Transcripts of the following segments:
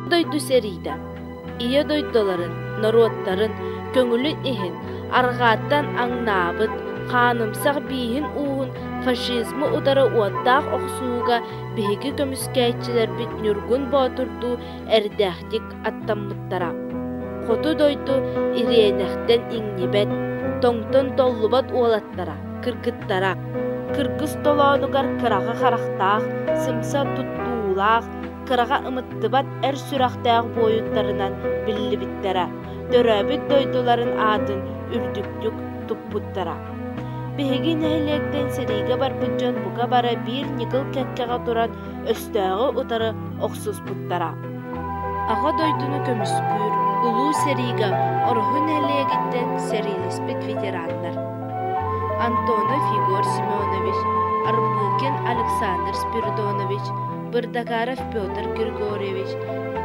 дойду серийді. Ие дойдоларын, народтарын, көңілі ихин, арғаттан аңнабыт, қанымсақ бейін уын, фашизмы удары уаттақ оқсуға бейгі көміскәйтчілер бит нүргін батырду әрдәқтік аттаммыттара. Қоту дойду иренәқтен иңнебет, тоңтын толлубат уалаттара, кыргыттара. Кыргыз толонугар кыраға қарақтақ, сымса туттуулақ, кыраға ымыттыбат әр сүрақтақ бойыттарынан білі біттара. Төрәбіт дойдуларын атын үрдіктік тұппыттара. Беги нәйлектен сериге бар бұджан бұға бара бір никыл кәккеға тұран өстәғы ұтары оқсыз бұттара. Аға дойдуны көміспүр, ұлу сериге орғы нәйлегіттен сериліспет ветерандар. Антонов Егор Семенович, Арбыкин Александр Спиридонович, Бырдагаров Петр Григорьевич,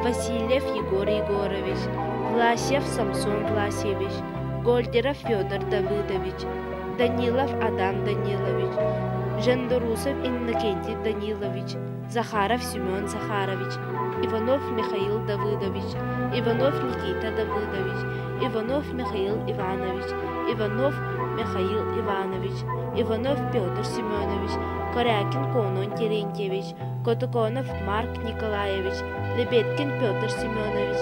Васильев Егор Егорович, Власьев Самсон Власьевич, Гольдеров Федор Давыдович, Данилов Адам Данилович, Жандарусов Иннокентий Данилович, Захаров Семен Захарович, Иванов Михаил Давыдович, Иванов Никита Давыдович, Иванов Михаил Иванович, Иванов Михаил Иванович, Иванов Петр Семенович, Корякин Конон Терентьевич, Котуконов Марк Николаевич, Лебедкин Петр Семенович,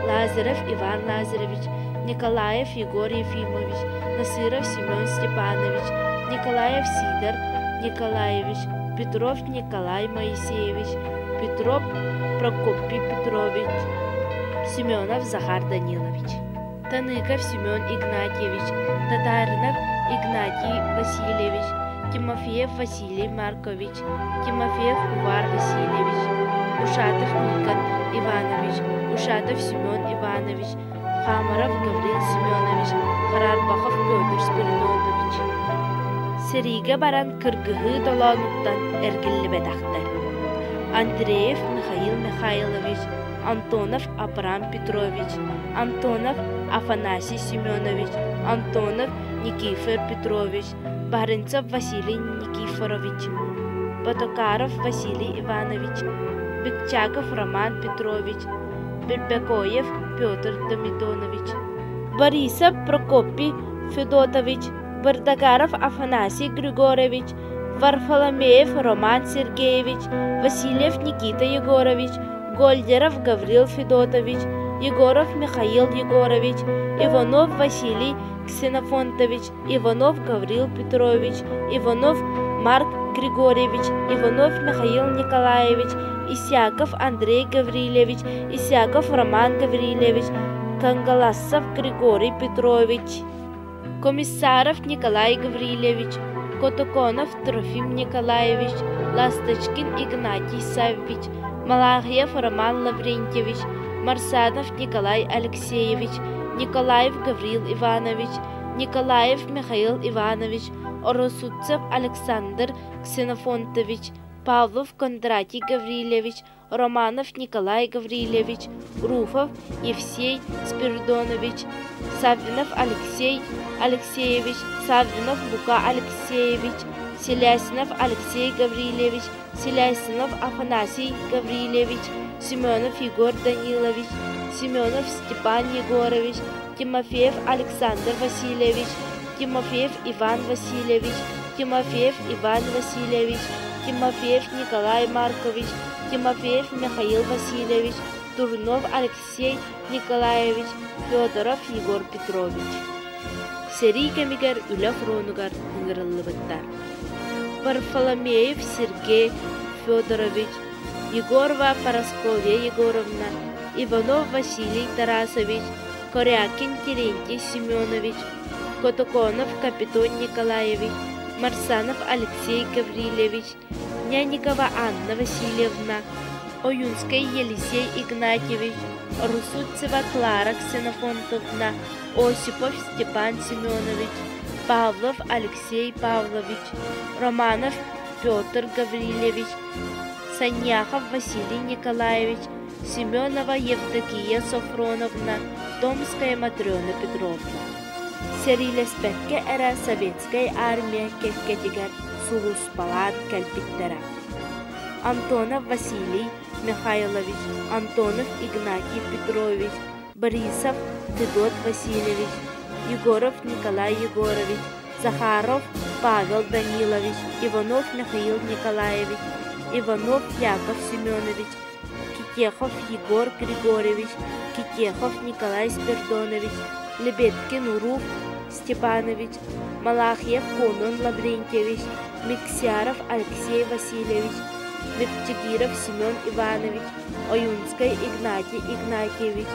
Лазарев Иван Лазаревич, Николаев Егор Ефимович, Насыров Семен Степанович, Николаев Сидор Николаевич, Петров Николай Моисеевич, Петров Прокопий Петрович, Семенов Захар Данилович, Таныков Семен Игнатьевич, Татаринов Игнатий Васильевич, Тимофеев Василий Маркович, Тимофеев Увар Васильевич, Ушатов Никон Иванович, Ушатов Семен Иванович, Хамаров Гаврил Семенович, Харарбахов Петр Спиридонович. Сериге баран кыргыгы долануттан эргилли бедахтар. Андреев Михаил Михайлович, Антонов Абрам Петрович, Антонов Афанасий Семенович, Антонов Никифор Петрович, Барынцев Василий Никифорович, Потокаров Василий Иванович, Бекчаков Роман Петрович, Бербекоев Петр Дамитонович, Борисов Прокопий Федотович, Бардагаров Афанасий Григорьевич, Варфоломеев Роман Сергеевич, Васильев Никита Егорович, Гольдеров Гаврил Федотович, Егоров Михаил Егорович, Иванов Василий Ксенофонтович, Иванов Гаврил Петрович, Иванов Марк Григорьевич, Иванов Михаил Николаевич, Исяков Андрей Гаврилевич, Исяков Роман Гаврилевич, Кангаласов Григорий Петрович, Комиссаров Николай Гаврилевич, Котоконов Трофим Николаевич, Ласточкин Игнатий Саввич, Малахьев Роман Лаврентьевич, Марсанов Николай Алексеевич, Николаев Гаврил Иванович, Николаев Михаил Иванович, Оросудцев Александр Ксенофонтович, Павлов Кондратий Гаврилевич, Романов Николай Гаврилевич, Руфов Евсей Спиридонович, Саввинов Алексей Алексеевич, Саввинов Лука Алексеевич, Селясинов Алексей Гаврилевич, Селясинов Афанасий Гаврилевич, Семенов Егор Данилович, Семенов Степан Егорович, Тимофеев Александр Васильевич, Тимофеев Иван Васильевич, Тимофеев Иван Васильевич, Тимофеев Николай Маркович, Тимофеев Михаил Васильевич, Турнов Алексей Николаевич, Федоров Егор Петрович. Сери кемигер үлі хронугар ыңырылы бұттар. Варфоломеев Сергей Федорович, Егорова Парасковья Егоровна, Иванов Василий Тарасович, Корякин Терентий Семенович, Котоконов Капитон Николаевич, Марсанов Алексей Гаврилевич, Няникова Анна Васильевна, Оюнский Елисей Игнатьевич, Русуцева Клара Ксенофонтовна, Осипов Степан Семенович, Павлов Алексей Павлович, Романов Петр Гаврилевич, Саньяхов Василий Николаевич, Семенова Евдокия Софроновна, Томская Матрена Петровна. Серилеспекке эра советская армия кеккетигер сугус палат кәлпиттера. Антонов Василий Михайлович, Антонов Игнатий Петрович, Борисов Федот Васильевич, Егоров Николай Егорович, Захаров Павел Данилович, Иванов Михаил Николаевич, Иванов Яков Семенович, Китехов Егор Григорьевич, Китехов Николай Спирдонович, Лебедкин Уруф Степанович, Малахьев Конон Лаврентьевич, Миксяров Алексей Васильевич, Мепчегиров Семен Иванович, Оюнский Игнатий Игнатьевич,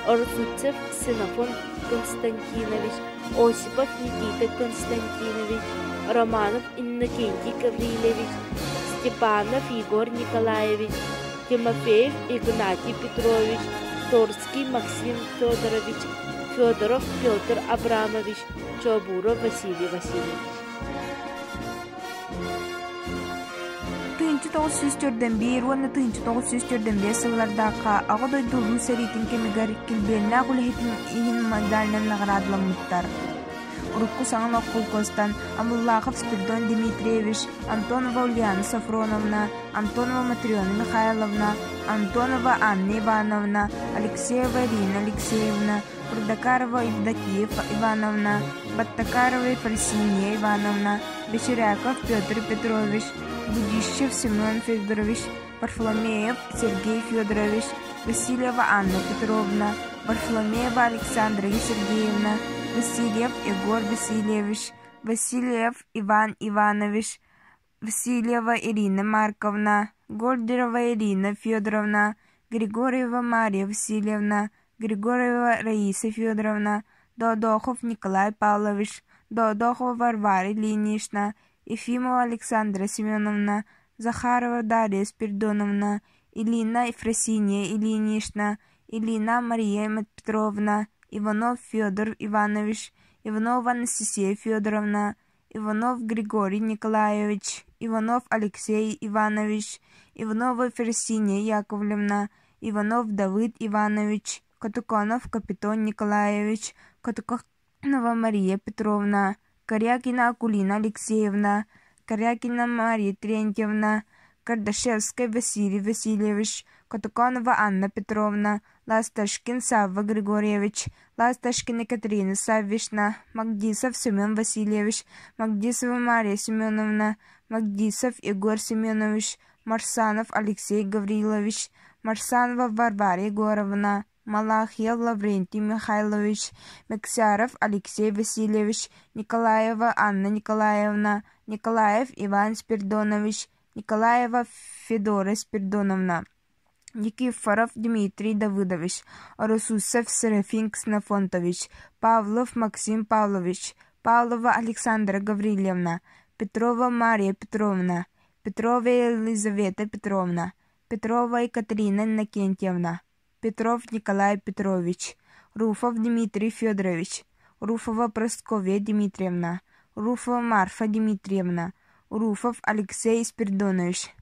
Орсуцев Ксенофон Константинович, Осипов Никита Константинович, Романов Иннокентий Гаврилович, Степанов Егор Николаевич, Тимофеев Игнатий Петрович, Торский Максим Федорович, Федоров Петр Абрамович, Чобуров Василий Васильевич. 1941 wana 1945 сыллардааққа ағыдай дулу сәритін кемігер келбеліне құлхетін иhin мандалынан нағырадламыттар. Урукку саңын оққыл костан Амуллахов Спирдон Дмитриевич, Антонова Ульяна Сафроновна, Антонова Матриона Михайловна, Антонова Анна Ивановна, Алексеева Ирина Алексеевна, Прудакарова Евдокия Ивановна, Баттакарова Ефросинья Ивановна, Бечеряков Петр Петрович, Будищев Семен Федорович, Варфоломеев Сергей Федорович, Васильева Анна Петровна, Варфоломеева Александра Сергеевна, Васильев Егор Васильевич, Васильев Иван Иванович, Васильева Ирина Марковна, Гольдерова Ирина Федоровна, Григорьева Мария Васильевна, Григорьева Раиса Федоровна, Додохов Николай Павлович, Додохова Варвара Ильинична, Ефимова Александра Семеновна, Захарова Дарья Спирдоновна, Илина Ефросинья Ильинична, Илина Мария Петровна, Иванов Федор Иванович, Иванова Анастасия Федоровна, Иванов Григорий Николаевич, Иванов Алексей Иванович, Иванова Ефросинья Яковлевна, Иванов Давыд Иванович, Катуконов Капитон Николаевич, Катуконова Мария Петровна, Корякина Акулина Алексеевна, Корякина Мария Трентьевна, Кардашевская Василий Васильевич, Катуконова Анна Петровна, Ласташкин Савва Григорьевич, Ласташкина Екатерина Саввишна, Магдисов Семен Васильевич, Магдисова Мария Семеновна, Магдисов Егор Семенович, Марсанов Алексей Гаврилович, Марсанова Варвара Егоровна, Малахьев Лаврентий Михайлович, Мексяров Алексей Васильевич, Николаева Анна Николаевна, Николаев Иван Спирдонович, Николаева Федора Спирдоновна, Никифоров Дмитрий Давыдович, Оросусов Серафим Ксенофонтович, Павлов Максим Павлович, Павлова Александра Гаврилевна, Петрова Мария Петровна, Петрова Елизавета Петровна, Петрова Екатерина Иннокентьевна, Петров Николай Петрович, Руфов Дмитрий Федорович, Руфова Прасковья Дмитриевна, Руфова Марфа Дмитриевна, Руфов Алексей Спирдонович,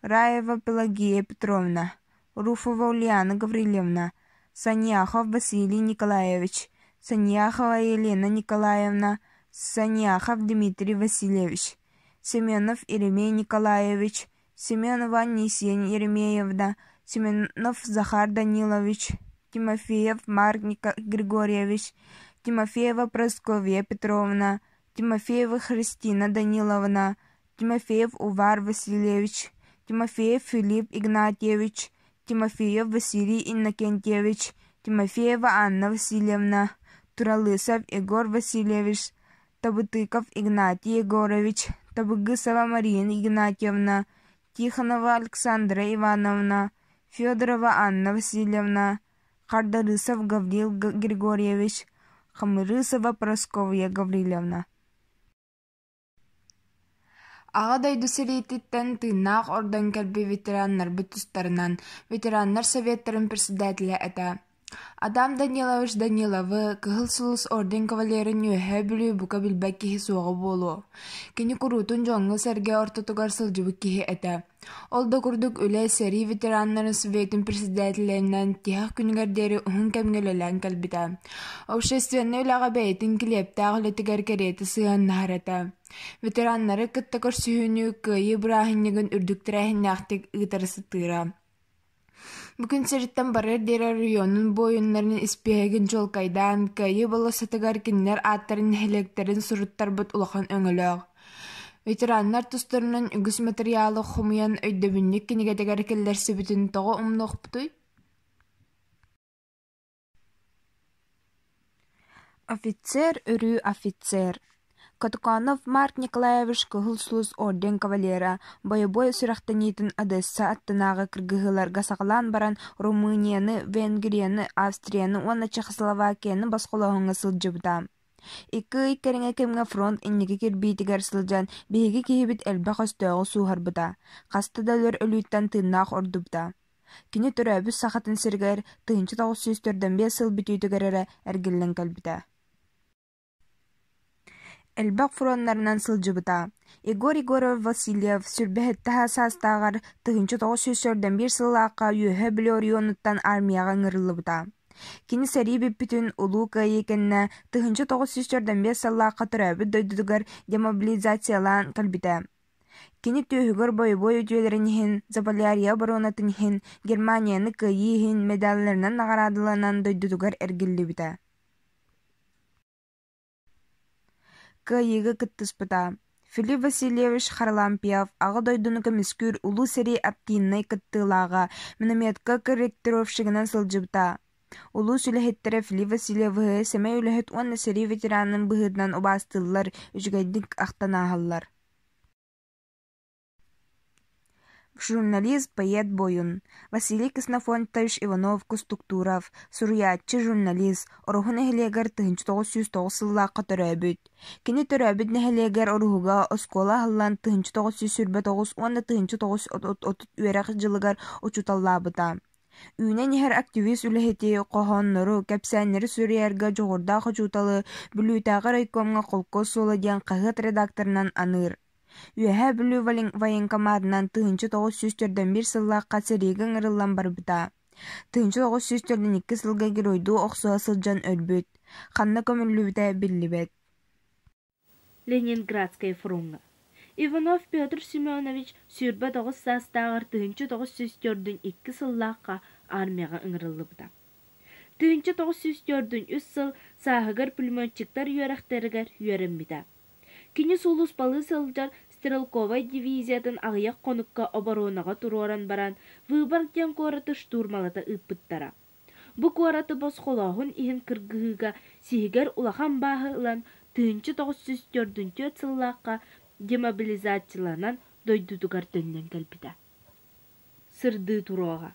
Раева Пелагея Петровна, Руфова Ульяна Гаврилевна, Саньяхов Василий Николаевич, Саньяхова Елена Николаевна, Саньяхов Дмитрий Васильевич, Семенов Иеремей Николаевич, Семенова Анисия Еремеевна, Семенов Захар Данилович, Тимофеев Марк Григорьевич, Тимофеева Прасковья Петровна, Тимофеева Христина Даниловна, Тимофеев Увар Васильевич, Тимофеев Филипп Игнатьевич, Тимофеев Василий Иннокентьевич, Тимофеева Анна Васильевна, Туралысов Егор Васильевич, Табытыков Игнатий Егорович, Табыгысова Мария Игнатьевна, Тихонова Александра Ивановна, Федорова Анна Васильевна, Хардарысов Гаврил Григорьевич, Хамырысова Прасковья Гаврилевна. Ағадай дүселейтіттен тыыннаақ ордан кәлбі ветераннар бұтыстарынан ветераннар советтарын председателя әті. Адам Данилович Даниловы кыһыл сулус орден кавалерин үөһэ бүлүү бука билбэк киһи суоҕа буолуо. Кини куруутун дьоҥҥу сэргэ ортотугар сылдьыбык киһи этэ. Ол да курдук үлэ сэрии ветераннарын Советін председателлеринэн тиһэх күнүгэрдери уһун кэмҥэлэлэн кэлбитэ. Общественный үлэҕэ бэйэтин килиэптээх үлэтигэр кериэти сыаннаһар этэ. Ветераннары кытта көрсүһүүнүү кыайы бырааһынньыгын үрдүктэрээһиннээхтик ыытары сытыыра. Бүгүн сырыттан барар дера районун бойуннарын испиэгин жолкайдан кайы болосатыгар киннер аттарын хелектерин суруттарбыт улахан өңөлөг. Ветераннар тустарынан үгүс материалы хумуян өйдөбүннүк кинигетегер келлерси бүтүн тоҕо умнохпутуй. Офицер өрүү офицер. Катуканов Марк Николаевич кыһыл сулус орден кавалера боебой сүрахтанитын Одесса аттынағы кыргыһыларга сагалаан баран Румынияны, Венгрияны, Австрияны, уонна Чехословакияны басқолоһуҥа сылдьыбыта. Иккы иккериҥэ кемҥэ фронт инники кирбиитигэр сылдьан биһиги киһибит элбэх өстөҕү сууһарбыта. Хаста да өлөр өлүүттэн тыыннаах ордубута. Кини төрөөбүс сахатын сиргэр 1945 сыл бүтүүтүгэр эргиллэн кэлбитэ. Элбак фронтнарынан сылдьыбыта. Игорь Егоров Васильев сүрбэһэттэһэ саастааҕар 1941 сыллаакка үөһэ билүү орионуттан армияга ыҥырыллыбыта. Кини сэрии биппитин улуу кыайы кэннэ 1945 сыллаакка төрөөбүт дойдутугар демобилизациялаан кэлбитэ. Кини түйүгөр боебой үтүөлэрин иһин, Заполярье оборонатын иһин, Германияны кыайы иһин медалларынан нагараадыланан дойдутугар эргиллибитэ. Кыайыгы кыттыспыта. Филипп Васильевич Харлампиев ага дойдуну көмүскүр улуу сери аттииннай кыттыылаага минометка корректировщигынан сылдьыбыта. Улуу сүлэһиттерэ Филипп Васильевы сэмэй үлэһит уонна сери ветеранын быһыытынан убаастыыллар, үчүгэйдик ахтанааһаллар. Журналист, поэт бойун. Василий Коснофонтович Иванов Кустуктуров, суруяччы журналист, орухун эхилиэгэр 1909 сыллаакка төрөөбүт. Кини төрөөбүт нэхилиэгэр оруһуга оскола халлан 1949 уонна 1930 үөрэх жылыгар учуталлаабыта. Үүнэн ихэр активист үлэхити кохоннору кэпсээннери сүрүэргэ жогурдаах учуталы бүлүүтээҕэ райкомга холко суола диэн хаһыат редакторунан аныр. Үөһэ бүлүү военкоматынан 1941 сыллаакка серииге ыҥырыллан барбыта. 1942 сылга геройдуу охсуа сылдьан өлбүт. Ханна көмүллүбүтэ биллибет. Ленинградская фронга. Иванов Петр Семенович сүрбэ 9 саастаагар 1942 сыллаакка армияга ыҥырыллыбыта. 1943 сыл сааһыгар пулеметчиктар үөрэхтэригэр үөрэммита. Кини сулус балы сылдьар Стрелковай дивизиятын агыяк конукка оборонага туруоран баран выбор ден куораты штурмалата ыппыттара. Бу куораты босхолоохун иһин кыргыһыга сиһигэр улахан бааһылан 1944 сыллаакка демобилизацияланан дойдутугар төннөн кэлбитэ. Сырдыы туруога.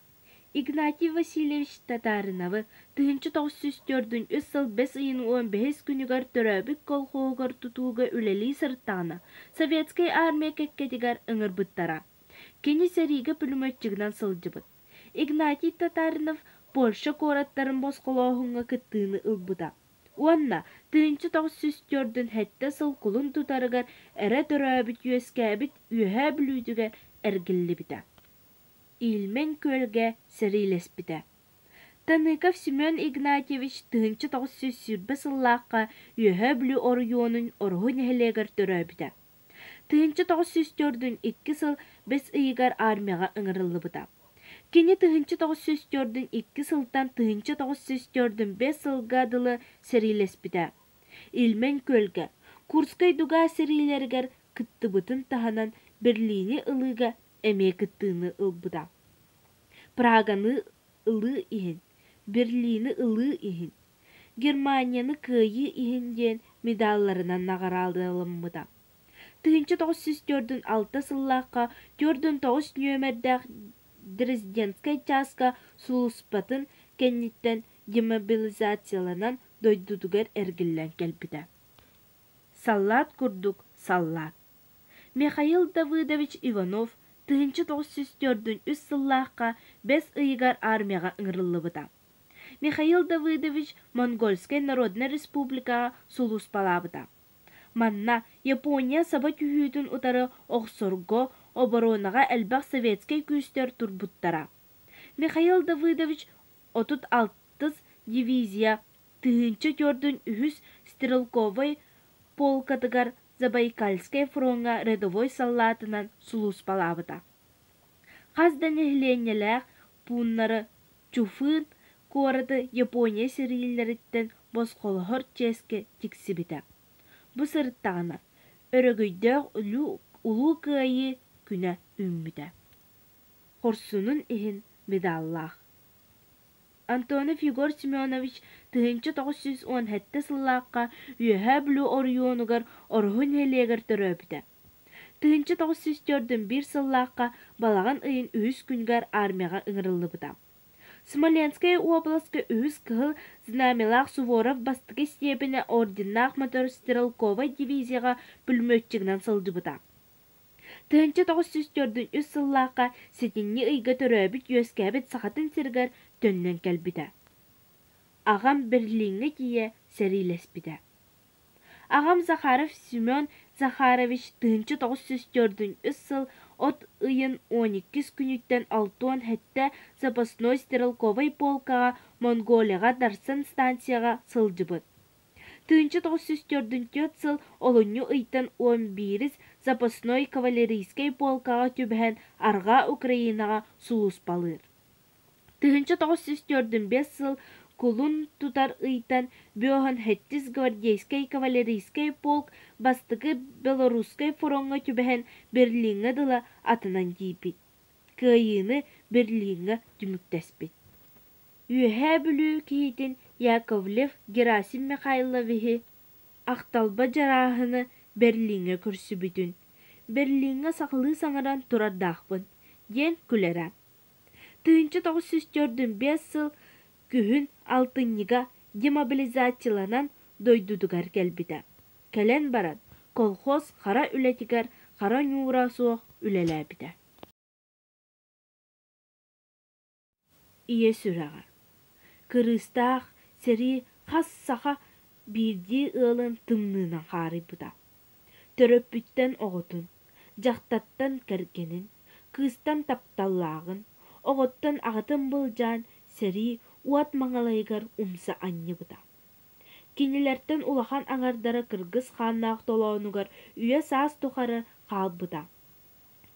Игнатий Васильевич Татарыновы 1944 сыл 5 ыйын 15 күнүгөр төрөбүк колхоогор тутууга үлели сырттаана советская армия кеккетигер ыҥырбыттара. Кини сериге пулеметчигинан сылдьыбыт. Игнатий Татарынов Польша куораттарын босқолоохунга кыттыыны ылбыта. Уонна 1944 хэтте сыл кулун тутарыгар эре төрөбүт үөскээбит үөһэ бүлүүдүгэр эргиллибитэ. Илмен көлге серилеспите. Таныков Семен Игнатьевич 1940 сыллаакка үөһэ бүлүү орuyuonun орухун эхелегер төрөбүтэ. 1942 сыл 5 ыйыгар армияга ыҥырыллыбыта. Кини 1942 сылтан 1945 сылга дылы серилеспите. Илмен көлге Курскай дуга серилергер кыттыбытын таханан Берлини ылыга эмие кыттыыны ылбыта. Праганы ылы иһин, Берлини ылы иһин, Германияны кыайы иһин диэн медалларынан нагараалдылыммыта. 1946 сыллаакка 49 нөмердäк Дрезденскай часка сулуспатын кенниттен демобилизацияланан дойдутугар эргиллен келбите. Саллат курдук, саллат. Михаил Давыдович Иванов 1943 сыллаакка 5 ыйыгар армияга ыҥырыллыбыта. Михаил Давыдович Монгольской Народной Республика сулус палабыта. Манна Япония саба түйүтүн утары оксорго оборонага элбак советский күстер турбуттара. Михаил Давыдович отут алтыс дивизия тыгынчы көрдүн үхүс стрелковой полкатыгар Забайкальский фронга рядовой саллатынан сулус палабыта. Қаздан эхленнелер пуннары чуфын кораты Япония сириллеріттен босқолығыр ческе тиксибіті. Бұ сырыттағына өрөгүйдер улу күйі күні үмміді. Хорсунун ихин медаллах. Антоний Фигор Семенович 1917 сыллаққа үйәһә білу орионугар орғын хелегер төрөбіді. 1904 сыллаққа балаған ыйын үйіс күнгар армияға ыңырылы бұда. Смоленская областка үйіс кығыл знамелақ Суворов бастығы степені орденнақ мотор стрелковой дивизияға бүлмөтчігінен сылды бұда. 1904 сыллаққа сетінні ыйға төрөбіт өскәбіт сақатын сіргер төннен кәлбіді. Ағам Берлинге кие сәрилес біді. Ағам Захаров Семен Захарович 1904 сыл от ыйын 12 күніттен 6 хәтті запасной стрелковой полкаға Монголияға Дарсан станцияға сылды бұд. 1904 сыл олыню ыйтан 11 запасной кавалерийский полкаға түбән арға Украинаға сулус балыр. 1904 сыл Кулун тутар ыйтан бөһөн хеттис гвардейский кавалерийский полк бастығы белорусский фронга түбән Берлинге дыла атынан дейбит. Кыйыны Берлинге дүміктәспит. Үйәһә бүлүү кейтін Яковлев Герасим Михайловихи ақталба жарахыны Берлинге көрсі бүтін. Берлинге сақылы саңыран тұрардақпын. Ден күләрі. 1904 сыл күхін алтыннига демобилизацияланан дойдудугар келбіді. Кәлен баран, колхоз қара үлетігер, қара нюра суық үлеләбіді. Ие сүраға. Кырыстақ, сері қас-сақа бірді ылын тымнынан қары бұда. Төрөп бүттен оғытын, жақтаттан кәргенін, кыстан тапталлағын, оғыттан ағытын бұлжан, сері уат маңалайгар умса анны бұда. Кенелерден улахан аңардары кыргыз ханнақ толауынығар үйе саас тұқары қал бұда.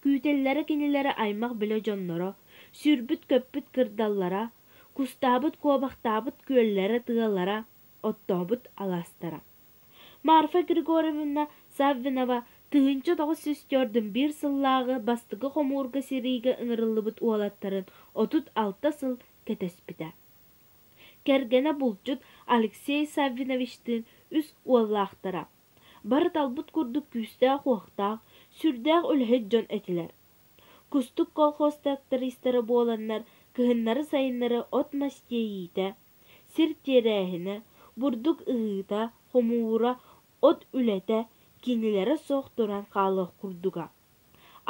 Күйтеллері кенелері аймақ білі жонлары, сүрбіт көппіт кырдаллара, кустабыт кобақтабыт көллері тығалара, оттобыт аластара. Марфа Григорьевна Саввинова 1904 сыллағы бастығы қомурға серейге ыңырылыбыт уалаттарын 36 сыл кетеспіді. Кергені бұлчыт Алексей Саввиновичтің үс уаллақтара. Бары талбыт күрдік күстәқ уақтақ, сүрдәқ үлхет жон әтілер. Күстік колхоз трактористері боланнар, кығыннары сайыннары от мастейіті, сір терәхіні, бұрдық ұғыта, хомуыра, от үләті, кенелері соқ тұран қалық күрдіға.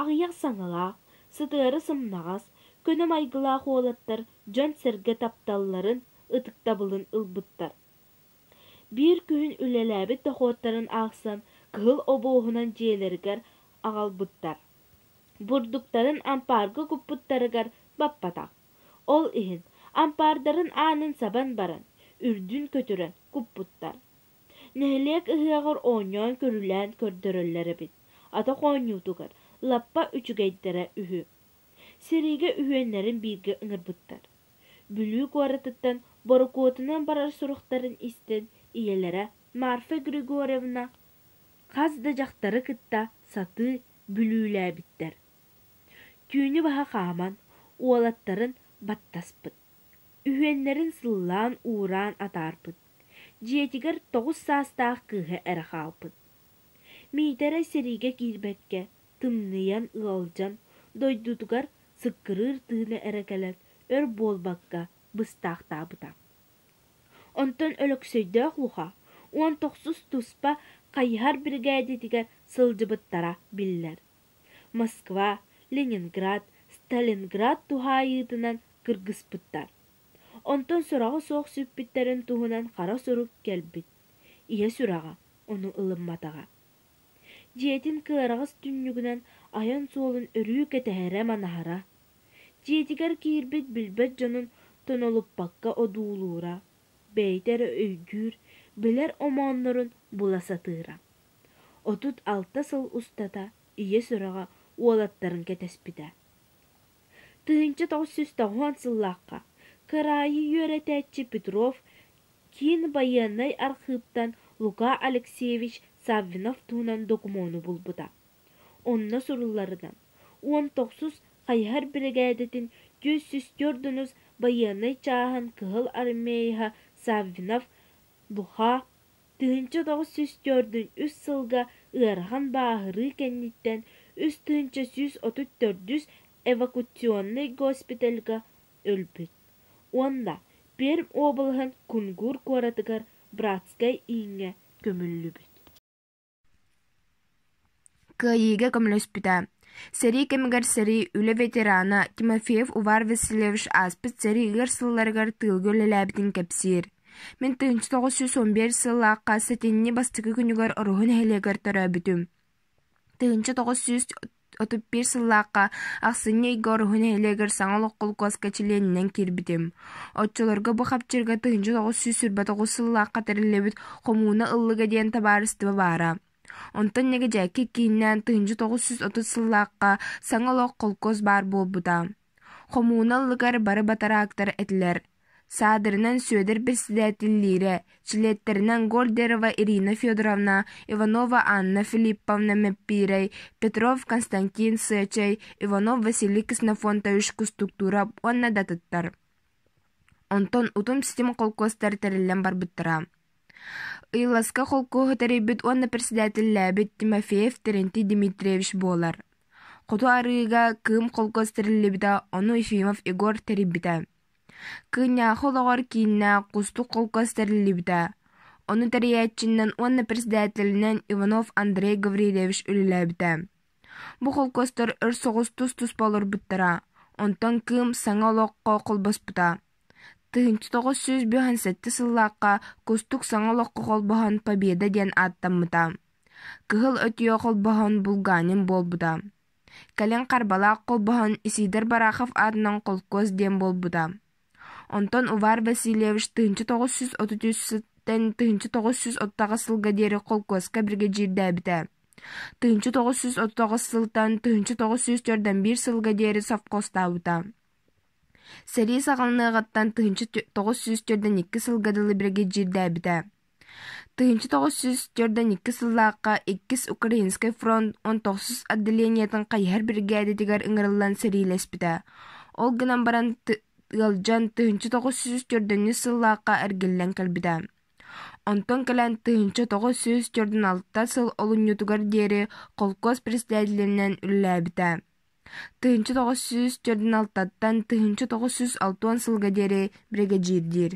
Ағияқ саңылақ, сытығары сымнағас, көнім айгылақ олаттар жон сірге тапталларын ытықтабылын ылбыттар. Bir күн үлеләбі тоқуаттарын ақсан, кығыл обуғынан жиелергер ағалбыттар. Бұрдықтарын ампарға күппыттарығар баппатақ. Ол ихін, ампардарын анын сабан баран, үрдін көтірен күппыттар. Нәхілек ұғығыр оңyon көрілән көрдірілері бит. Ата қоңютығыр, лаппа үчігейттері үхі. Сереге үхенлерін бірге ыңырбыттар. Бүлік оратыттан борукотынан барар сұрықтарын істен иелері Марфа Григорьевна қазды жақтары кытта саты бүлілі біттер. Түйіні баға қаман, уалаттарын баттаспыт. Үхенлерін сыллан уыран атарпыт. Жетігер 9 састақ кығы әрі қалпыт. Мейтері сереге кирбәтке, тымныян ұлжан, дойдудығар сыққырыр тыны әрекелер, өр болбаққа бұстақ табыта. Онтан өліксөйді ұлға, 19 тұспа қайхар бригадетігер сылжыбыттара білілер. Москва, Ленинград, Сталинград тухайытынан кыргызпыттар. Онтон сұраğı соқ сүппіттерін туһунан қара сұрук келбит. Ие сұраға, onu ылымматаға. Диетин кыарағыз түннүгінен аян суолын өрүү кетәһәрә манахара. Диетигер киирбит билбет жонун тонолуппакка одуулуура. Бейтер өйгүр, билер омооннорун буласатыыра. Отут 6 сыл устата ие сұраға уолаттарын кетеспиде. Тыынчы 990 сыллаққа кырайы үйөрәтәтчі Петров кин баянай архивтан Лука Алексеевич Саввинов туынан докумону булбута. Онна сурулларынан 19 хайхар бригадетін 104 баянай чаахан кыхыл армейха Саввинов Луха тыынчы 904 сылга ырхан баахыры кенниттен 334 эвакуационный госпитальга өлбүт. Онда Пермь облыһын Кунгур коратыгар Братскай иңе көмүллүбүт. Кыйыга көмөлөспүтә. Сери кемигер сери үле ветерана Тимофеев Увар Васильевич аспыт сери ырсылларгар тылгы өлеләбитин кепсир. Мен 1911 сыллаққа сетенни бастығы күнігер орухын хелегер төрөбүтүм. 1931 сыллаққа ақсыне игор орухын хелегер саңылық қолқоска чиленінен кирбитим. Отчыларға бұ қапчырға 1929 сыллаққа тәрілебіт қомуына ыллыға дейін табарыстыбы бара. Онтан неге жәкі кейіннен 1930 сыллаққа саңылық қолқос бар болбыда. Қомуына ыллыгар бары батарақтар әтілер. Садырынан Сөдер председательлире, члеттеринен Гольдерова Ирина Федоровна, Иванова Анна Филипповна Меппирей, Петров Константин Сечей, Иванов Василий Ксенофонтович Кустуктура онна датыттар. Онтон утум система колкостар терилен барбыттара. Ыйласка колкоғы теребит онна председательләбит Тимофеев Терентий Дмитриевич болар. Құту арыға кым колкос терилебита, ону Ефимов Игор теребита. Кыня хологор кинна кусту колкос терилибита. Ону териячиннен онна председателинен Иванов Андрей Гаврилевич үліләбита. Бу колкостор өр соғыз тус болыр бүттара. Онтон кым саңа лоққа қолбаспыта. 1957 сыллаққа кустук саңа лоққа қолбахан Победа ден аттаммыта. Кыхыл өтіе қолбахан Булганин болбыта. Кален Қарбалақ қолбахан Исидор Барахов адынан колкос ден болбыта. Онтон Увар Васильевич 1933-тен 1930 сылга дері колкоска бригадирдәбіті. 1930 сылтан 1941 сылга дері совхозтабыта. Сери сағалныгаттан 1942 сылгадылы бригадирдәбіті. 1942 сыллаққа 2 Украинский фронт 19 отделениятын қайхар бригадетігер ыңырылан серилеспіті. Ол гынан баран Галжан 1904 сыллаққа әргеллен кәлбіді. Онтон кәлән 1946 сыл олын ютугар дері колкос председателінен үлләбіді. 1946-тан 1906 сылға дері бригадирдир.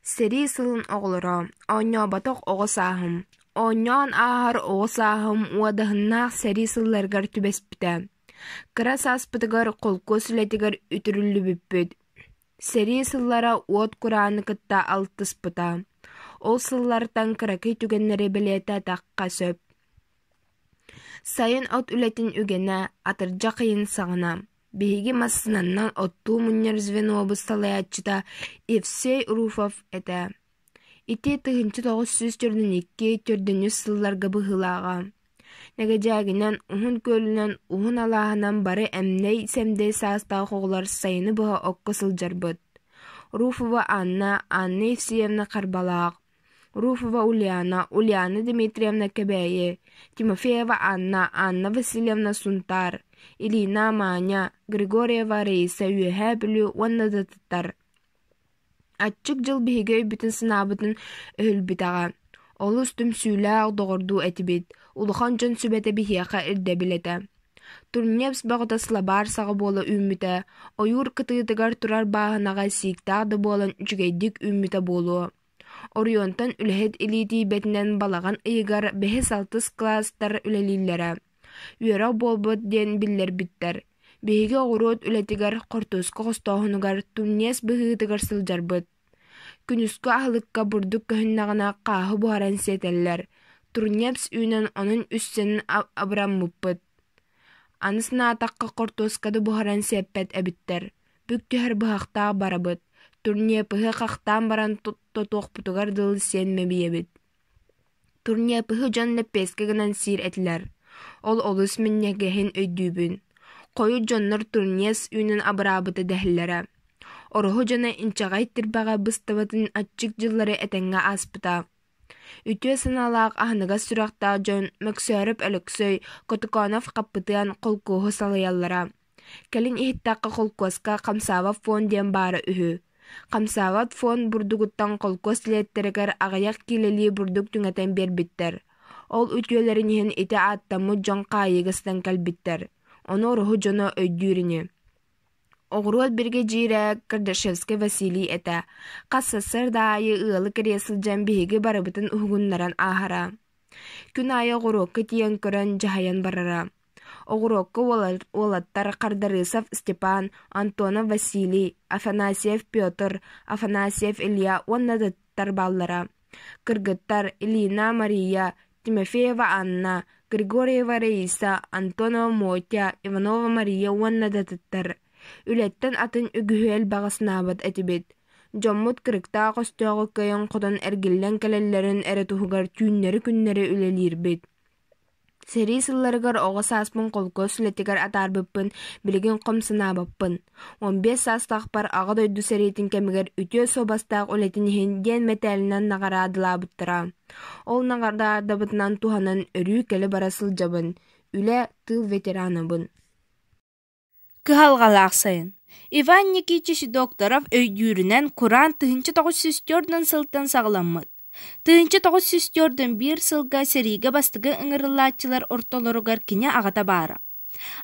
Сери сылын оғылыра, оңя батық оғысағым. Оңян ағар оғысағым уадығыннақ сери сылларғар түбеспіті. Кыра саспытыгар колкос үлетігар үтірілі бүппіт. Сери сыллара уот кураны кытта алтыспыта. Ол сыллартан кыракай түгеннері білеті таққа сөп. Сайын от үлетін үгені атыржа қиын сағына. Бейгі массынаннан отту мұнер звено обысталаятчыта Евсей Руфов әті. Ити 1942 сылларға бұғылаға. Негежагинен ухун көлінен ухун алағынан бары әмней сәмдей састағы қоғылар сайыны бұға оққы сылжарбыт. Руфова Анна Евсеевна Қарбалақ. Руфова Ульяна Дмитриевна Кебәйе. Тимофеева Анна Васильевна Сунтар. Илина Маня, Григорьева Рейса үйәһә білу уанна датыттар. Атчык жыл бейге бүтін сынабытын өлбітаға. Олы үстім сүйләғ доғырду әтібет. Улыхан жон сүбәті бейхеқа үрді білеті. Турнепс бағыта слабар сағы болы үміті. Ойур кытыйтыгар турар бағынаға сиктағды болын үчігейдік үміті болуы. Орионтан үләхет элити бетінен балаған ыйгар 5-6 кластар үләлілері. Үйерау болбыт ден білер біттер. Биһиги оҕуруот үлэтигэр хортууску хостооһунугар тунниэс быһыытыгар сылдьарбыт. Күнүскү аһылыкка бурдук көһүннэҕинэ хааһы буһаран сиэтэллэр. Турньэпс үүнэн онун үссэнин абыраммыппыт. Аныс наатахха хортуускады буһаран сиэппэт эбиттэр. Бүк түһэр быһахтаах барабыт. Турньэпыһы хахтаан баран тотуохпутугар дылы сиэн мэбиэбит. Турньэпыһы дьон лэппиэскэ гынан сиир этилэр. Ол олус минньэгэһин өйдүүбүн. Хойу дьоннор турньэс үүнэн абыраабыты дэһиллэрэ. Ороһу дьона инчаҕай тирбэҕэ быстабытын аччык дьыллары этэҥҥэ ааспыта. Үтүө санаалаах аһыныгас сүрэхтаах дьон мөксөөрөп өлөксөй Котуконов хаппытыан холкуоһу салыйаллара. Кэлин иһиттаахха холкуоска Хамсаават фон диэн баара үһү. Хамсаават фон бурдугуттан холкуос тилиэттеригэр аҕайах киилэлии бурдук түҥэтэн биэрбиттэр. Ол үтүөлэрин иһин ити ааттаммыт дьон хаайыгыстан кэлбиттэр. Ону ороһу дьоно өйдүүрүнү. Оҕуруот бирге дьиирэ Кардашевский Василий этэ. Хассассар даайы ыалы кэрие сылдьан биһиги барыбытын уһугуннаран ааһара. Күн айы оҕуруокка тиийэн көрөн дьаһайан барара. Оҕуруокка уолаттар Кардарысов Степан, Антонов Василий, Афанасьев Петр, Афанасьев Илья уонна дыттар баллара. Кыргыттар Илина Мария, Тимофеева Анна, Григорьева Раиса, Антонова Мотя, Иванова Мария уонна дыттар. Үлэттэн атын үгүһүэл баҕасынаабат этибит. Дьоммут кырыктаа хостуоҕу көйөн хотон эргиллэн кэлэллэрин эрэ туһугар түүннэри күннэри үлэлиирбит. Сэрии сылларыгар оҕо сааспын холкуос үлэтигэр атаарбыппын, билигин хомсынаабаппын. 15 саастаахпар аҕа дойду сэриитин кэмигэр үтүө собастаах үлэтин иһин диэн мэтээлинэн наҕараадылаабыттара. Ол наҕараадабытынан туһанан өрүү кэлэ бара сылдьабын. Үлэ тыл ветераныбын. Кыһалҕалаах сайын. Иван Никитич Докторов өйдүүрүнэн Куран 1904 сылтан саҕыламмыт. 1904 бир сылга сериге бастыгы ыҥырылааччылар ортолоругар кине аҕата баара.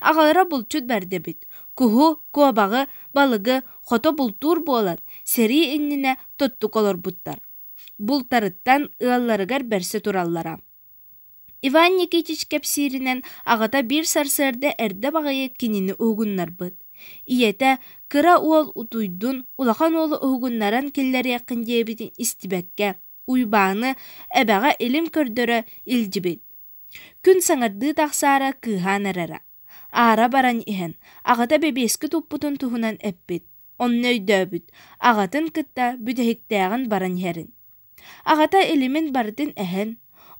Аҕалара булчут бэрдебит. Куһу, куобаҕы, балыгы, хото бултуур буолан, серии иннине тоттук олорбуттар. Бултарыттан ыалларыгар бэрсе тураллара. Иван Никитич кепсииринен аҕата бир сарсыарда эрдэ баҕайы кинини уһугуннарбыт. Ийэтэ кыра уол утуйдун улахан уолу уһугуннаран киллэриэккин диэбитин истибэккэ, уйбааны эбэҕэ илим көрдөрө илдьибит. Күн саҥардыы тахсаара кыыһаан эрэрэ. Аара баран иһэн, аҕата бэбиэски туппутун туһунан эппит. Онно өйдөөбүт, аҕатын кытта бүтэһиктээҕин баран иһэрин. Аҕата илимин бардын эһэн,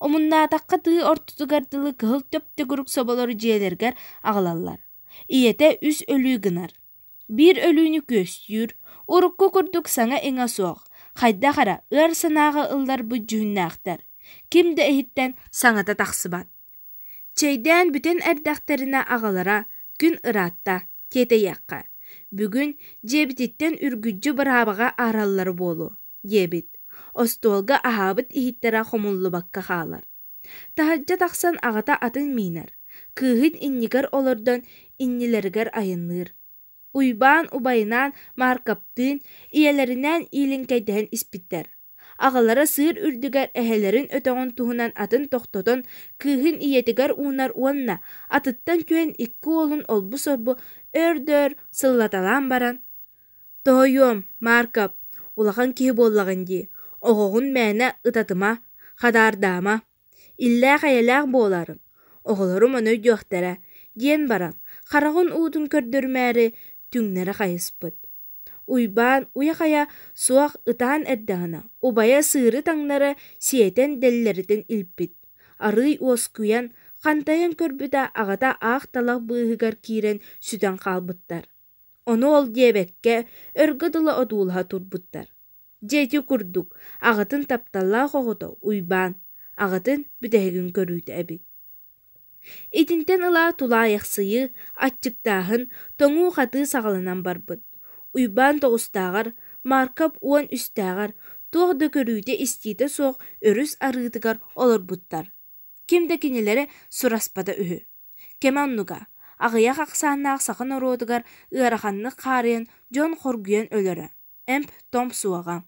омуннаатахха тыы ортутугардылы кыһыл төптөгүрүк соболору дьиэлэргэр аҕалаллар. Ийэтэ үс өлүү гынар. Бир өлүүнү көстүүр, урукку курдук саҥа иҥа суох, хайдахара ыар санааҕа ылларбыт дьүһүннээхтэр. Ким да эһиттэн саҥата тахсыбат. Чэйдээн бүтэн эрдэхтэринэ аҕалара күн ыраатта тиэтэйиэххэ. Бүгүн дьиэбититтэн үргүджү быраабаҕа аараллары буолу, диэбит. Остуолга аһаабыт иһиттэрэ хомуллубакка хаалар. Таһырдьа тахсан аҕата атын миинэр. Кыыһын иннигэр олордон иннилэригэр айынныыр. Уйбаан убайынан мааркаптыын ийэлэринэн иилинкэйдэһэн испиттэр. Аҕалара сыыр үрдүгэр эһэлэрин өтөҕөн туһунан атын тохтотон кыыһын ийэтигэр уунар уонна атыттан түэн икки уолун олбу-сорбу өрдөр сыллаталаан баран: «Тоһойуом, Мааркап, улахан киһи буоллаҕын дии, оҕоҕун мээнэ ытатыма, хадаардаама, иллээх эйэлээх буоларым, оҕолорум ону дьуохтара» диэн баран, хараҕын уутун көрдөрмээри түҥнэрэ хайыспыт. Уйбаан уйахая суох ытаан эрдэҕинэ, убайа сыыры таҥнары сиэтэн дэллэритин илппит. Арый уоскуян, хантайан көрбүтэ аҕата аах талах быыһыгар киирэн сүтэн хаалбыттар. Ону ол диэбэккэ өргө дыла одуулаһа турбуттар. Дьиэти курдук, аҕатын тапталлаах оҕото уйбаан, аҕатын бүтэһигин көрүүтэ эбит. Итинтэн ылаа тулаайахсыйы, аччыктааһын, тоҥуу хатыы саҕаланан барбыт. Уйбаан тоҕустааҕар, Мааркап уон үстээҕэр, туох да көрүүтэ истиитэ суох өрүс арыытыгар олорбуттар. Ким да кинилэри сураспата үһү. Кеманнуга, аҕыйах ахсааннаах сахын ороотугар ыараханнык хаарыйан дьон хоргуйан өлөрө. Эмп том суаҕа.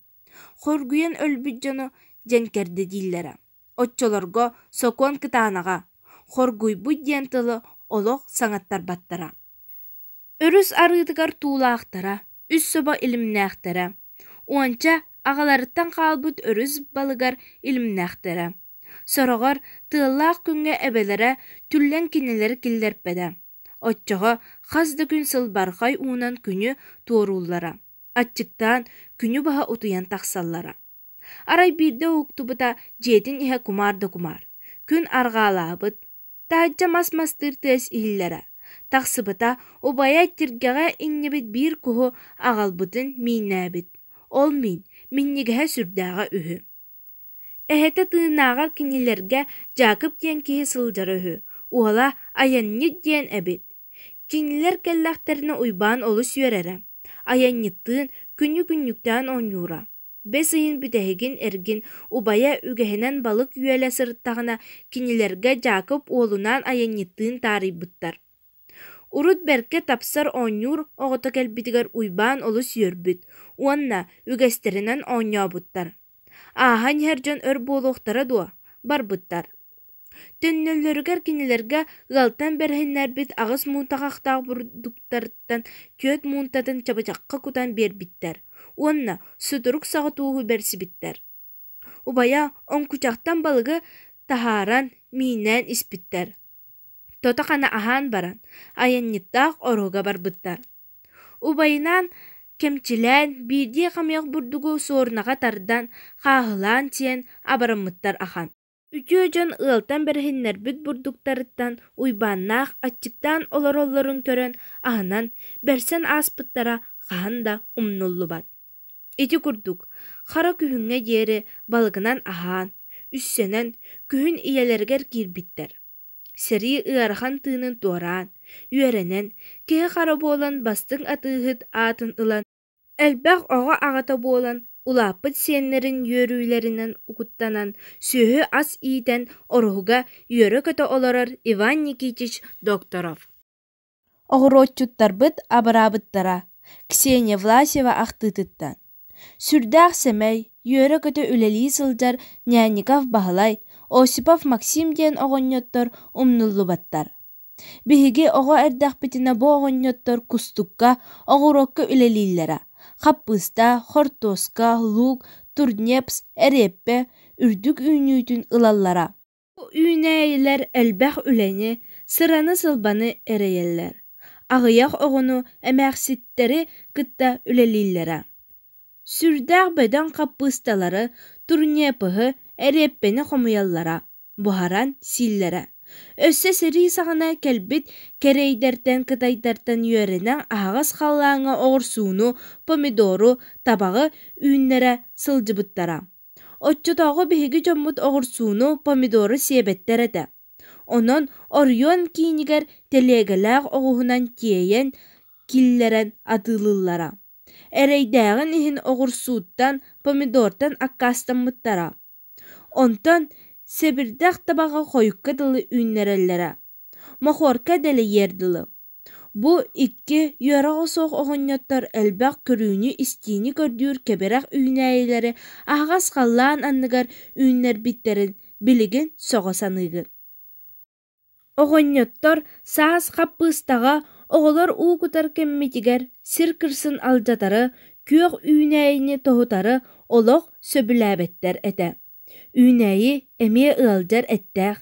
Хоргуйан өлбүт дьону дьэнкэрдэ дииллэрэ. Отчолорго сокуон кытаанаҕа. Хоргуйбут диэн тылы олох саҥаттарбаттара. Өрүс арыдыгар туулаахтара, үс соба илимнээхтара. Уонча аҕаларыттан хаалбыт өрүс балыгар илимнээхтара. Сорогор тыаллаах күнгө эбелere түллен кинелери киллерпеде. Отчоҕо хас да күн сылбархай уунан күнү туоруллара. Атчыктаан күнү баха утуян тахсаллара. Арай биирде уктубута жетин иһэ кумар да кумар. Күн аргаалаабыт. Таһырдьа мас-мастыр тыас иһилллэра. Тахсыбыта убайа тиргэҕэ иҥнибит биир куһу аҕалбытын мииннээбит. Ол миннигэһэ сүрдээҕэ үһү. Эһэтэ тыынааҕар кинилэргэ Жакып диэн киһи сылдьара үһү. Уола Аянньыт диэн эбит. Кинилэр кэллэхтэринэ уйбаан олус үөрэрэ. Аянньыттыын күннү-күннүктаан оонньуура. Бес ыйын бүтэһигин эргин убая үгэһинэн балык үөлэ сырыттаҕына кинилэргэ Жакып уолунан Аянньыттыын таарыйбыттар. Урут бэркэ тапсар оонньуур оҕото кэлбитигэр уйбаан олус үөрбүт. Уонна үгэстеринэн оонньообуттар. Ааһан иһэрдьэн өр буолуохтара дуо, барбыттар. Төннөллөрүгэр кинилэргэ ыалтан бэрһиннэрбит аҕыс муутаҕахтаах бурдуктарыттан күөт муунтатын чабачакка кутан биэрбиттэр. Уонна сутурук саҕатууһу бэрсибиттэр. Убая оҥкучахтан балыгы таһааран миинээн испиттэр. Тота хана аһаан баран, Аянньыттаах оруга барбыттар. Убайынан кемчилээн биирдии хамыах бурдугу суорнаҕа тардан хааһылаан тиэн абараммыттар ахан. Үтүөдьөн ыалтан бэрһиннэрбит бурдуктарыттан уйбааннаах аччыктаан олороллорун көрөн аһынан бэрсэн ааспыттара хаһан да умнуллубат. Ити курдук хара күһүҥҥэ диэри балыгынан аһаан, үссэнэн күһүн ийэлэригэр киирбиттэр. Сэрии ыарахан тыынын туораан, үөрэнэн, киһи хара буолан бастыҥ атыыһыт аатын ылан, элбэх оҕо аҕата буолан, улааппыт сиэннэрин үөрүүлэринэн укуттанан, сүөһү ас иитэн оруһуга үөрэ көтө олорор Иван Никитич Докторов. Оҕуруоччуттарбыт абыраабыттара, Ксения Власева ахтыытыттан. Сүрдээх сэмэй, үөрэ көтө үлэлии сылдьар Нянников Баһылай, Осипов Максим диэн оҕонньоттор умнуллубаттар. Биһиги оҕо эрдэхпитинэ бу оҕонньоттор кустукка, оҕуруокка үлэлииллэра. Хаппыста, Хортоска, Лук, Турнепс, Эреппе, үрдүк үүнүүтүн ылаллара. Бу үүнээйилэр элбэх үлэни, сыраны сылбаны эрэйэллэр. Аҕыйах оҕону эмээхситтери кытта үлэлииллэра. Сүрдээх бөдөн хаппысталары Турнепыһы Эреппени хомуяллара, буһаран сииллэра. Өссө сэрии саҕана кэлбит кэрэйдэртэн кытайдартан үөрэнэн аһаҕас халлааҥҥа оҕурсууну, помидору, табаҕы үүннэрэ сылдьыбыттара. Оччотооҕу биһиги дьоммут оҕурсууну, помидору сиэбэттэр этэ. Онон орьуон киинигэр телиэгэлээх оҕуһунан тиэйэн киллэрэн атыылыллара. Эрэйдээҕин иһин оҕурсууттан, помидортан аккаастаммыттара. Онтон себирдэх табаҕа хойукка дылы үүннэрэллэра. Мохуорка дэлэйэр дылы. Бу икки үөрэҕо-суох оҕонньоттор элбэх көрүүнү истиини көрдүүр кэбэрэх үүнээйилэри аһаҕас халлаан анныгар үүннэрбиттерин билигин соҕо саныыгын. Оҕонньоттор саас хаппыыстаҕа оҕолор уукутар кэммитигэр сир кырсын алдьатары, күөх үүнээйини тоһутары олох сөбүлээбэттэр этэ. Үүнээйи эмиэ ыалдьар эттээх,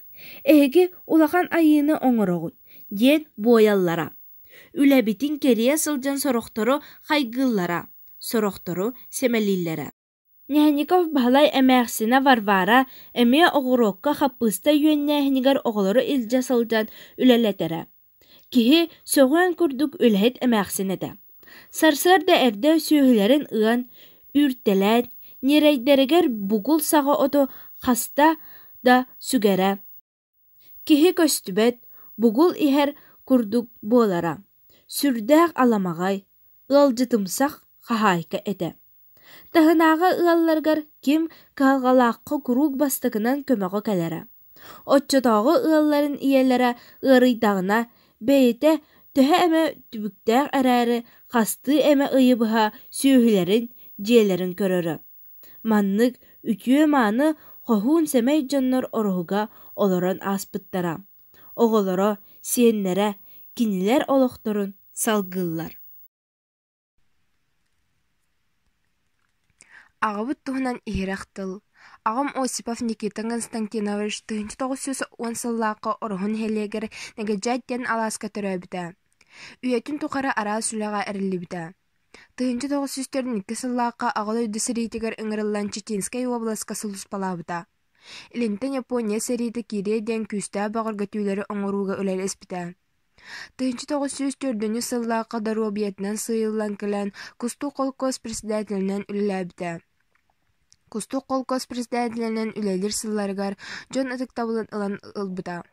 эһиги улахан айыыны оҥороҕут диэн буояллара. Үлэбитин кериэ сылдьан сорохтору хайгыыллара, сорохтору сэмэлииллэра. Нянников Баһылай эмээхсинэ Варвара эмиэ оҕуруокка хаппыыста үөннээһинигэр оҕолору илдьэ сылдьан үлэлэтэрэ. Киһи сөҕүөн курдук үлэһит эмээхсин этэ. Сарсыар да эрдэ сүөһүлэрин ыан, үүртэлээн, нирейдэригэр бугул саҕа ото хаста да сүгэрэ. Киһи көстүбэт, бугул иһэр курдук буолара. Сүрдээх аламаҕай, ыалдьытымсах хаһаайка этэ. Таһынааҕа ыалларгар ким каалҕалаахха курук бастакынан көмөҕө кэлэрэ. Оччотооҕу ыалларын иэлэрэ ыарыйдаҕына бэйэтэ төһө эмэ түбүктээх эрээри хастыы эмэ ыйыбыһа сүөһүлэрин, дьиэлэрин көрөрө. Маннык үтүө мааны хоһуун сэмэй дьоннор оруһуга олорон ааспыттара. Оҕолоро, сиэннэрэ, кинилэр олохторун салгыллар. Ағабыт туһунан иһирахтыл. Ағам Осипов Никита Константинович 1910 сыллааққа орохун хелегер негеджаттен аласка төрөбүтэ. Үйөтүн тухара араа сүлэҕэ эриллибитэ. 1942 сыллааққа аҕал өйдө сириитигер ыҥырыллан Чеченская областка сулуспалаабыта. Илинтен Япония сириити киирээ диэн күстää баҕарга түүлэри оҥоруuга үлэлэспитэ. 1904 сыллааққа Доробиятынан сыйыллан кэлэн Кустук колхоз председателинен үлэлээбитэ. Кустук колхоз председателинен үлэлир сылларыгар Дьон ытыктабылын ылан ылбыта.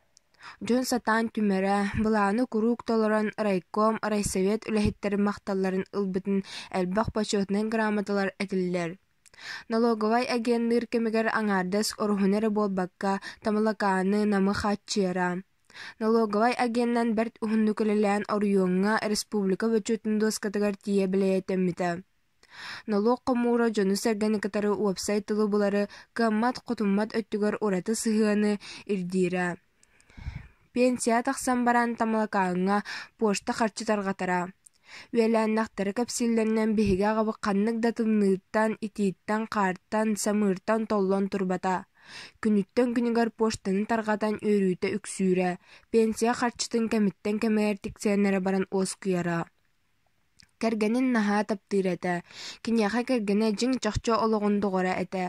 Дьон сатаан түмэрэ, былааны курук толорон райком, райсовет үлэхиттерин макталларын ылбытын элбах почетнен грамоталар этиллер. Налоговай агенныр кемигер аңардас орухунары болбакка тамалакааны намы хатчыра. Налоговай агеннан берт ухунну көлелээн оруюңга республика бөчөтүн доскатыгар тие билэйэтэммите. Налог комура жону сэргэни катары уэбсайтылы булары каммат кутуммат өттүгөр ураты сыһыаны ирдиира. Пенсия тахсан баран тамалакааңга почта харчы таргатара. Үэлээннахтары капсиллеринен биһиге агабы ханнык да тымныыттан, итииттан, каартан, самыыртан толлон турбата. Күнүттен күнүгар поштаны таргатан өрүүтэ үксүүрэ, пенсия харчытын кэмиттен кэмээр тиксээннэрэ баран оскуяра. Кэргэнин наһаа таптыыр этэ, киньяха кэргэнэ жиң чохчо ологондоҕора этэ.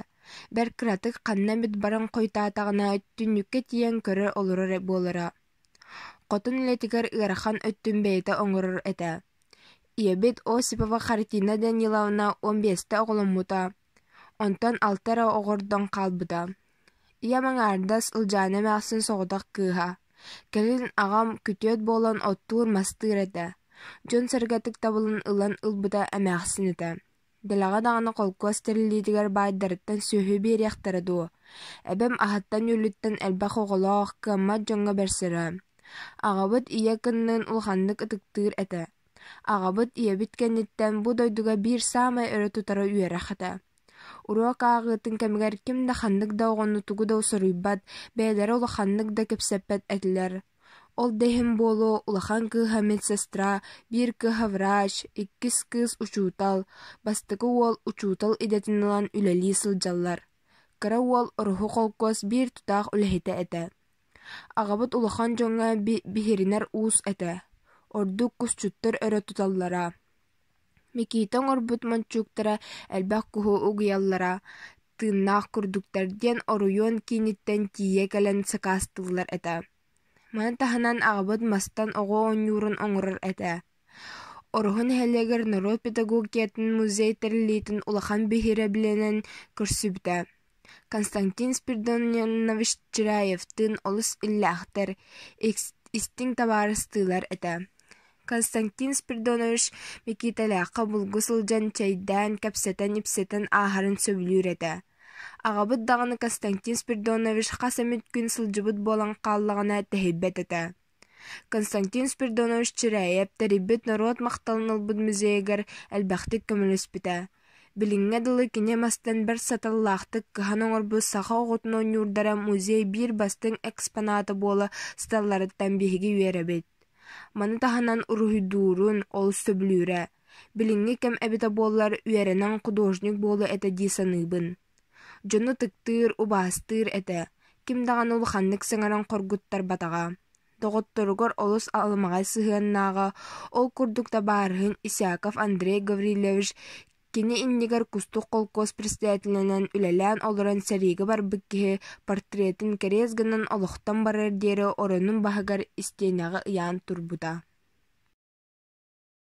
Бэр кыратык ханна бит баран хойtaатаҕына өттүннүккэ тиийэн көрөр олорор буолара. Хотун илэтигэр ыарахан өттүн бэйэтэ оҥорор этэ. Иэбит Осипова Хартина Даниловна 15-те оҕоломмута, онтон 6 оҕордон хаалбыта. Иямаҥаардас ылдьаана эмээхсин соҕотах кыыһа. Кэлин аҕам күтүөт буолан оттуур мастыыр этэ. Дьон сэргэтик табылын ылан ылбыта эмээхсин этэ. Дэлэҕэ даҕаны колхоз терилиитигэр баайдарыттан сүөһү биэриэхтэрэ дуу. Эбэм аһаттан үөлүттэн элбэх оҕолоох кыммат дьоҥҥа бэрсэрэ. Аҕабыт ийэ кыннын улаханнык ытыктыыр этэ. Аҕабыт ийэбит кэнниттэн бу дойдуга биир саамай өрө тутара үөрэх этэ. Уруок аагыытын кэмигэр ким да ханнык да оҕоннутугу да усуруйбат, бэйэлэри улаханнык да кэпсэппэт этилэр. Ол дэһим буолу улахан кыыһа медсестра, биир кыыһа врач, 2 кыыс учуутал, бастыкы уол учуутал идэтин ылан үлэлии сылдьаллар. Кыра уол оруху колхоз биир тутаах үлэһитэ этэ. Аҕабыт улахан дьоҥҥа биһиринэр уус этэ. Ордук кусчуттар өрө туталлара. Микиитаң орбут манчууктара элбэх куһу угуйаллара, тыыннаах курдуктар диэн оруйуон киниттэн тиийэ кэлэн сакаастыллар этэ. Мана таһынан аҕабыт мастан оҕо оонньуурун оҥорор этэ. Орухун хэлэгэр народ педагогиятын музей терилиитин улахан биһире биленэн көрсүбүтэ. Константин Спиридонович Чираевтын олус иллээхтэр истиң табаарыстыылар этэ. Константин Спиридонович Микиталээхха булгу сылдьан чэйдээн, кэпсэтэн, ипсэтэн ааһарын сөбүлүүр этэ. Аҕабыт даҕаны Константин Спиридонович хас эмит күн сылдьыбыт буолан хааллаҕына тэһиббэт этэ. Константин Спиридонович Чираев тэриббит народ махталын ылбыт музейгэр элбэхтик көмөлөспүтэ. Билиҥҥэ дылы кине мастан бэр саталлаахтык кыһан оҥорбут саха оҕотун оонньуурдара музей биир бастыҥ экспоната буола сталларыттан биһиги үөрэбит. Маны таһанан уруһуйдуурун олус сөбүлүүрэ. Билиҥҥи кэм эбитэ буоллар үөрэнэн художник буолу этэ дии саныыбын. Дьону тыктыыр, убаастыыр этэ. Ким даҕаны улаханнык сыҥаран хоргуттар батаҕа. Доҕотторугар олус аламаҕай сыһыаннааҕа ол курдукта баарыһын Исиаков Андрей Гаврилович кини иннигэр Кустук колхоз председателинен үлэлээн олорон сэриигэ барбык киһи портретин кэриэс гынан олохтон барар диэри оронун баһыгар истиэнэҕи ыяан турбута.